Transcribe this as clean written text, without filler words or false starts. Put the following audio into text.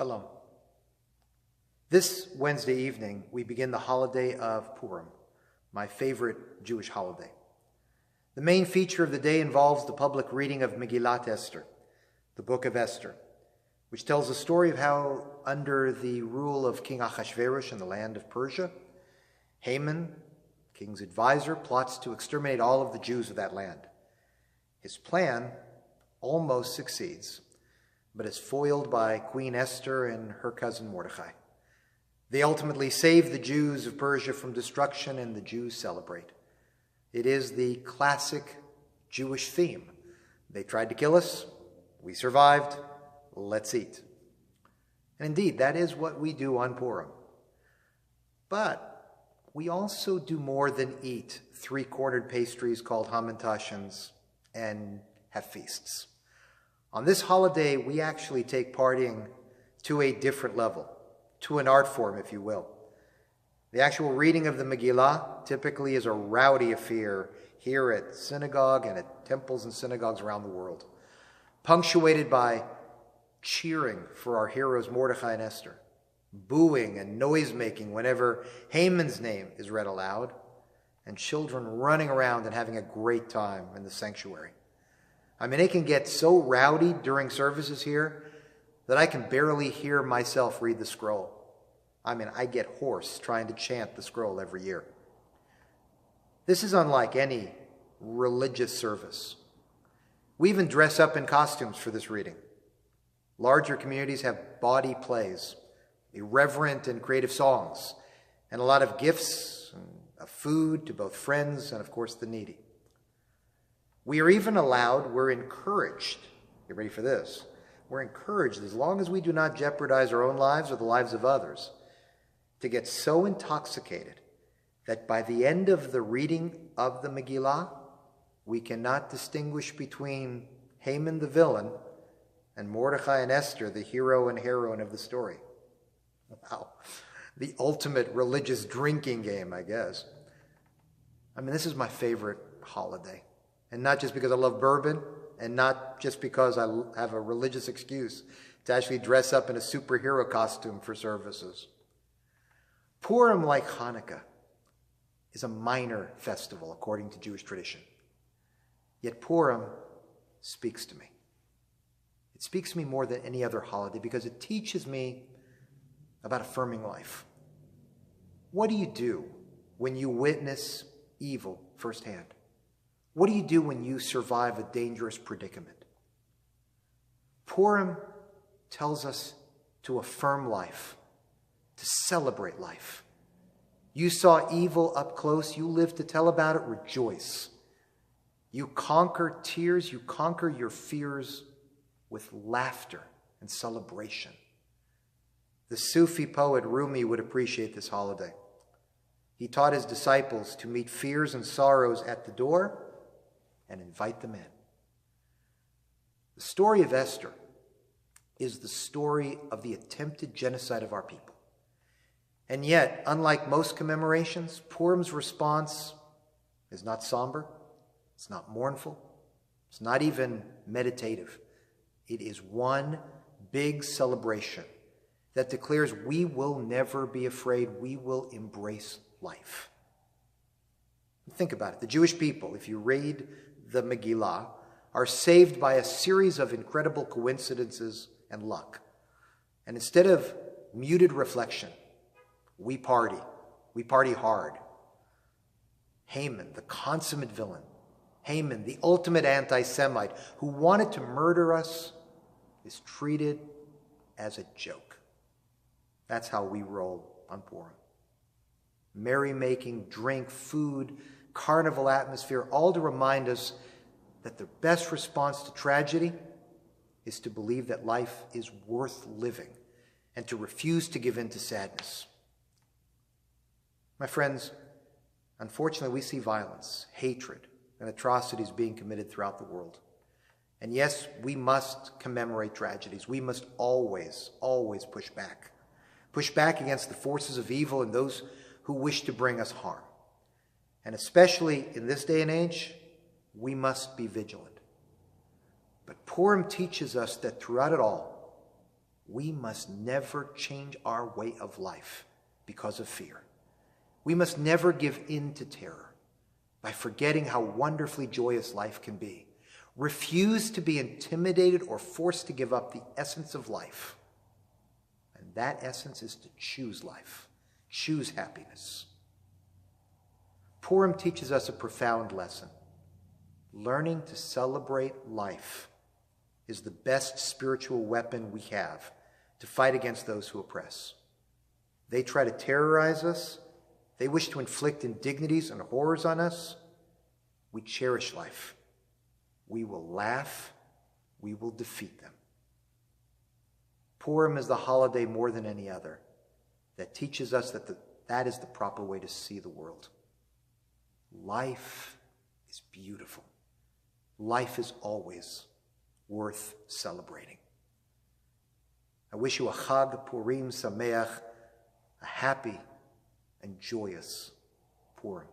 Shalom. This Wednesday evening, we begin the holiday of Purim, my favorite Jewish holiday. The main feature of the day involves the public reading of Megillat Esther, the book of Esther, which tells the story of how, under the rule of King Ahasuerus in the land of Persia, Haman, king's advisor, plots to exterminate all of the Jews of that land. His plan almost succeeds, but is foiled by Queen Esther and her cousin Mordecai. They ultimately save the Jews of Persia from destruction, and the Jews celebrate. It is the classic Jewish theme. They tried to kill us, we survived, let's eat. And indeed, that is what we do on Purim. But we also do more than eat three-cornered pastries called hamantaschens and have feasts. On this holiday, we actually take partying to a different level, to an art form, if you will. The actual reading of the Megillah typically is a rowdy affair here at Synagogue and at temples and synagogues around the world, punctuated by cheering for our heroes Mordecai and Esther, booing and noise-making whenever Haman's name is read aloud, and children running around and having a great time in the sanctuary. I mean, it can get so rowdy during services here that I can barely hear myself read the scroll. I mean, I get hoarse trying to chant the scroll every year. This is unlike any religious service. We even dress up in costumes for this reading. Larger communities have bawdy plays, irreverent and creative songs, and a lot of gifts of food to both friends and, of course, the needy. We are even allowed, we're encouraged, get ready for this, we're encouraged, as long as we do not jeopardize our own lives or the lives of others, to get so intoxicated that by the end of the reading of the Megillah, we cannot distinguish between Haman the villain and Mordecai and Esther, the hero and heroine of the story. Wow. The ultimate religious drinking game, I guess. I mean, this is my favorite holiday. And not just because I love bourbon, and not just because I have a religious excuse to actually dress up in a superhero costume for services. Purim, like Hanukkah, is a minor festival according to Jewish tradition. Yet Purim speaks to me. It speaks to me more than any other holiday because it teaches me about affirming life. What do you do when you witness evil firsthand? What do you do when you survive a dangerous predicament? Purim tells us to affirm life, to celebrate life. You saw evil up close, you live to tell about it, rejoice. You conquer tears, you conquer your fears with laughter and celebration. The Sufi poet Rumi would appreciate this holiday. He taught his disciples to meet fears and sorrows at the door and invite them in. The story of Esther is the story of the attempted genocide of our people. And yet, unlike most commemorations, Purim's response is not somber, it's not mournful, it's not even meditative. It is one big celebration that declares we will never be afraid, we will embrace life. Think about it. The Jewish people, if you read the Megillah, are saved by a series of incredible coincidences and luck. And instead of muted reflection, we party hard. Haman, the consummate villain, Haman, the ultimate anti-Semite who wanted to murder us, is treated as a joke. That's how we roll on Purim. Merrymaking, drink, food, carnival atmosphere, all to remind us that the best response to tragedy is to believe that life is worth living and to refuse to give in to sadness. My friends, unfortunately, we see violence, hatred, and atrocities being committed throughout the world. And yes, we must commemorate tragedies. We must always, always push back. Push back against the forces of evil and those who wish to bring us harm. And especially in this day and age, we must be vigilant. But Purim teaches us that throughout it all, we must never change our way of life because of fear. We must never give in to terror by forgetting how wonderfully joyous life can be. Refuse to be intimidated or forced to give up the essence of life. And that essence is to choose life, choose happiness. Purim teaches us a profound lesson. Learning to celebrate life is the best spiritual weapon we have to fight against those who oppress. They try to terrorize us. They wish to inflict indignities and horrors on us. We cherish life. We will laugh. We will defeat them. Purim is the holiday more than any other that teaches us that is the proper way to see the world. Life is beautiful. Life is always worth celebrating. I wish you a Chag Purim Sameach, a happy and joyous Purim.